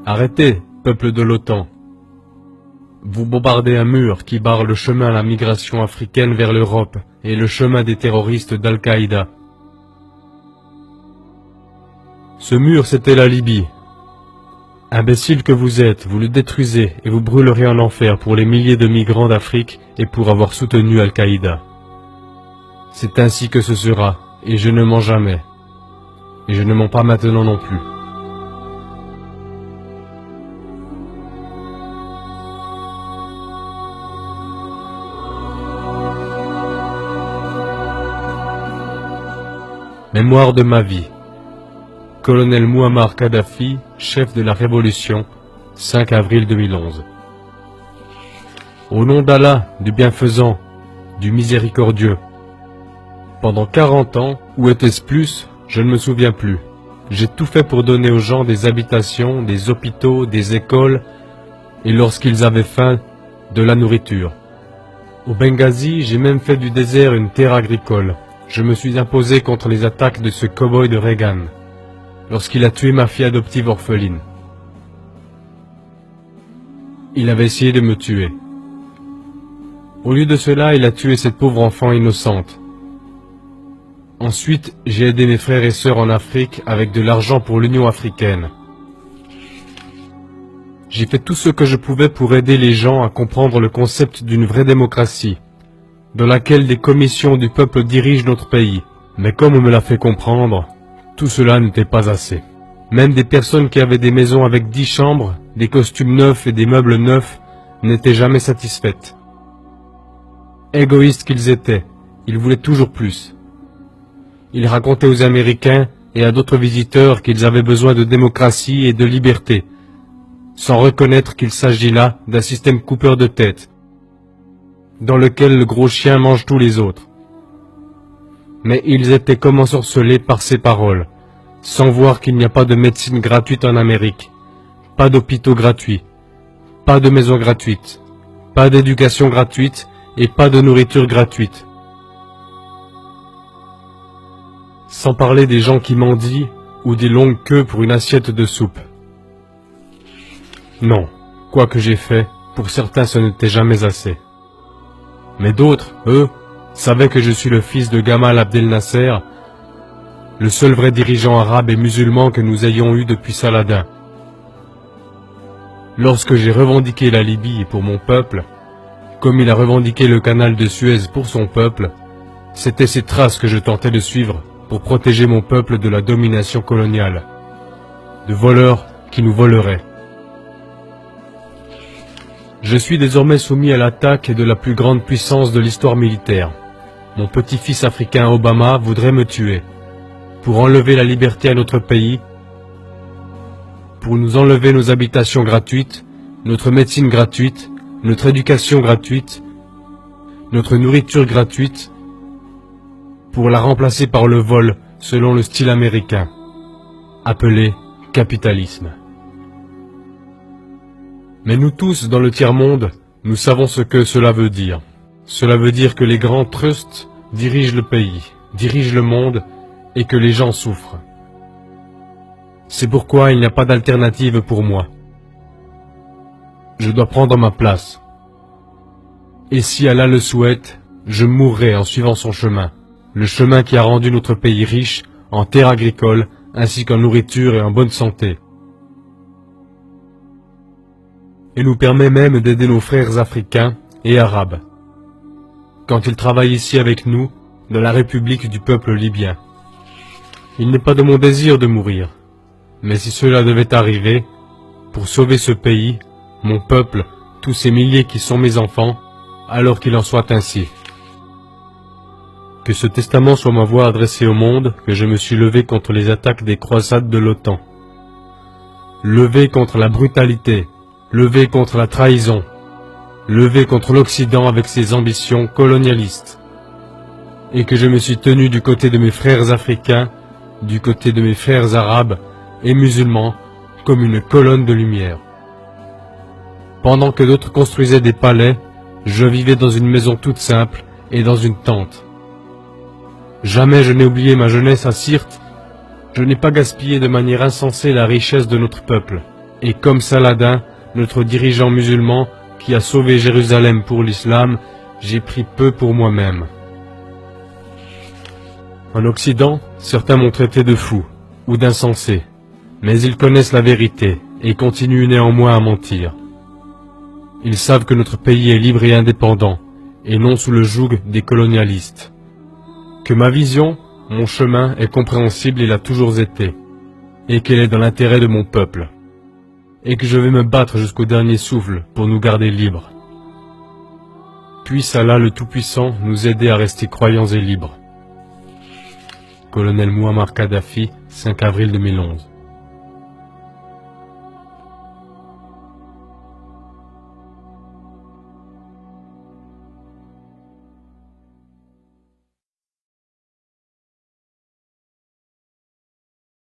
Arrêtez, peuple de l'OTAN. Vous bombardez un mur qui barre le chemin à la migration africaine vers l'Europe et le chemin des terroristes d'Al-Qaïda. Ce mur, c'était la Libye. Imbécile que vous êtes, vous le détruisez et vous brûlerez en enfer pour les milliers de migrants d'Afrique et pour avoir soutenu Al-Qaïda. C'est ainsi que ce sera, et je ne mens jamais. Et je ne mens pas maintenant non plus. Mémoire de ma vie. Colonel Mouammar Kadhafi, chef de la Révolution, 5 avril 2011. Au nom d'Allah, du bienfaisant, du miséricordieux. Pendant 40 ans, ou était-ce plus, je ne me souviens plus. J'ai tout fait pour donner aux gens des habitations, des hôpitaux, des écoles, et lorsqu'ils avaient faim, de la nourriture. Au Benghazi, j'ai même fait du désert une terre agricole. Je me suis imposé contre les attaques de ce cow-boy de Reagan, lorsqu'il a tué ma fille adoptive orpheline. Il avait essayé de me tuer. Au lieu de cela, il a tué cette pauvre enfant innocente. Ensuite, j'ai aidé mes frères et sœurs en Afrique avec de l'argent pour l'Union africaine. J'ai fait tout ce que je pouvais pour aider les gens à comprendre le concept d'une vraie démocratie, dans laquelle des commissions du peuple dirigent notre pays. Mais comme on me l'a fait comprendre, tout cela n'était pas assez. Même des personnes qui avaient des maisons avec 10 chambres, des costumes neufs et des meubles neufs, n'étaient jamais satisfaites. Égoïstes qu'ils étaient, ils voulaient toujours plus. Ils racontaient aux Américains et à d'autres visiteurs qu'ils avaient besoin de démocratie et de liberté, sans reconnaître qu'il s'agit là d'un système coupeur de tête, dans lequel le gros chien mange tous les autres. Mais ils étaient comme ensorcelés par ces paroles, sans voir qu'il n'y a pas de médecine gratuite en Amérique, pas d'hôpitaux gratuits, pas de maisons gratuites, pas d'éducation gratuite et pas de nourriture gratuite. Sans parler des gens qui mendient ou des longues queues pour une assiette de soupe. Non, quoi que j'ai fait, pour certains ce n'était jamais assez. Mais d'autres, eux, savaient que je suis le fils de Gamal Abdel Nasser, le seul vrai dirigeant arabe et musulman que nous ayons eu depuis Saladin. Lorsque j'ai revendiqué la Libye pour mon peuple, comme il a revendiqué le canal de Suez pour son peuple, c'était ces traces que je tentais de suivre pour protéger mon peuple de la domination coloniale, de voleurs qui nous voleraient. Je suis désormais soumis à l'attaque de la plus grande puissance de l'histoire militaire. Mon petit-fils africain Obama voudrait me tuer, pour enlever la liberté à notre pays, pour nous enlever nos habitations gratuites, notre médecine gratuite, notre éducation gratuite, notre nourriture gratuite, pour la remplacer par le vol selon le style américain, appelé capitalisme. Mais nous tous, dans le tiers-monde, nous savons ce que cela veut dire. Cela veut dire que les grands trusts dirigent le pays, dirigent le monde, et que les gens souffrent. C'est pourquoi il n'y a pas d'alternative pour moi. Je dois prendre ma place. Et si Allah le souhaite, je mourrai en suivant son chemin, le chemin qui a rendu notre pays riche en terres agricoles, ainsi qu'en nourriture et en bonne santé. Et nous permet même d'aider nos frères africains et arabes, quand ils travaillent ici avec nous, dans la République du peuple libyen. Il n'est pas de mon désir de mourir, mais si cela devait arriver, pour sauver ce pays, mon peuple, tous ces milliers qui sont mes enfants, alors qu'il en soit ainsi. Que ce testament soit ma voix adressée au monde, que je me suis levé contre les attaques des croisades de l'OTAN. Levé contre la brutalité, levé contre la trahison, levé contre l'Occident avec ses ambitions colonialistes. Et que je me suis tenu du côté de mes frères africains, du côté de mes frères arabes et musulmans, comme une colonne de lumière. Pendant que d'autres construisaient des palais, je vivais dans une maison toute simple et dans une tente. Jamais je n'ai oublié ma jeunesse à Sirte, je n'ai pas gaspillé de manière insensée la richesse de notre peuple, Et comme Saladin, notre dirigeant musulman, qui a sauvé Jérusalem pour l'islam, j'ai pris peu pour moi-même. En Occident, certains m'ont traité de fou ou d'insensé, mais ils connaissent la vérité et continuent néanmoins à mentir. Ils savent que notre pays est libre et indépendant, et non sous le joug des colonialistes. Que ma vision, mon chemin est compréhensible et l'a toujours été, et qu'elle est dans l'intérêt de mon peuple, et que je vais me battre jusqu'au dernier souffle pour nous garder libres. Puisse Allah le Tout-Puissant nous aider à rester croyants et libres. Colonel Mouammar Kadhafi, 5 avril 2011.